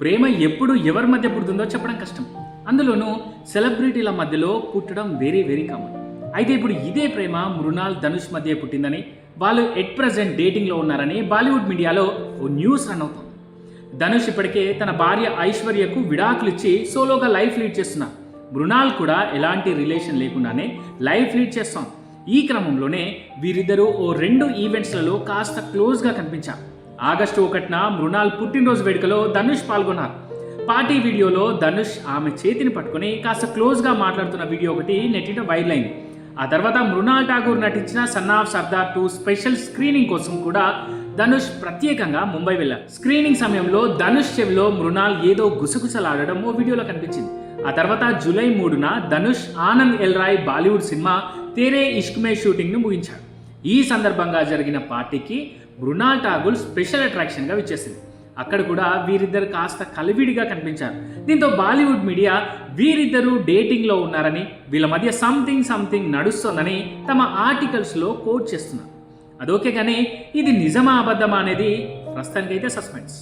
ప్రేమ ఎప్పుడు ఎవరి మధ్య పుడుతుందో చెప్పడం కష్టం. అందులోనూ సెలబ్రిటీల మధ్యలో పుట్టడం వెరీ వెరీ కామన్. అయితే ఇప్పుడు ఇదే ప్రేమ మృణాల్ ధనుష్ మధ్య పుట్టిందని, వాళ్ళు ఎట్ ప్రజెంట్ డేటింగ్లో ఉన్నారని బాలీవుడ్ మీడియాలో ఓ న్యూస్ రన్ అవుతుంది. ధనుష్ ఇప్పటికే తన భార్య ఐశ్వర్యకు విడాకులు ఇచ్చి సోలోగా లైఫ్ లీడ్ చేస్తున్నారు. మృణాల్ కూడా ఎలాంటి రిలేషన్ లేకుండానే లైఫ్ లీడ్ చేస్తాం. ఈ క్రమంలోనే వీరిద్దరూ ఓ 2 ఈవెంట్స్లలో కాస్త క్లోజ్గా కనిపించారు. ఆగస్టు 1న మృణాల్ పుట్టినరోజు వేడుకలో ధనుష్ పాల్గొన్నారు. పార్టీ వీడియోలో ధనుష్ ఆమె చేతిని పట్టుకుని కాస్త క్లోజ్గా మాట్లాడుతున్న వీడియో ఒకటి నెట్టిన వైరల్ అయింది. ఆ తర్వాత మృణాల్ ఠాగూర్ నటించిన son of Sardar 2 special screening కోసం కూడా ధనుష్ ప్రత్యేకంగా ముంబై వెళ్ళారు. స్క్రీనింగ్ సమయంలో ధనుష్ చెవిలో మృణాల్ ఏదో గుసగుసలాడడం ఓ వీడియోలో కనిపించింది. ఆ తర్వాత జూలై 3న ధనుష్ ఆనంద్ ఎల్ రాయ్ బాలీవుడ్ సినిమా తేరే ఇష్క్ మే షూటింగ్ను ముగించాడు. ఈ సందర్భంగా జరిగిన పార్టీకి మృణాల్ ఠాగూర్ స్పెషల్ అట్రాక్షన్గా విచ్చేసింది. అక్కడ కూడా వీరిద్దరు కాస్త కలివిడిగా కనిపించారు. దీంతో బాలీవుడ్ మీడియా వీరిద్దరూ డేటింగ్లో ఉన్నారని, వీళ్ళ మధ్య సంథింగ్ నడుస్తోందని తమ ఆర్టికల్స్లో కోట్ చేస్తున్నారు. అదోకే కానీ ఇది నిజమా అబద్ధమా అనేది ప్రస్తుతానికైతే సస్పెన్స్.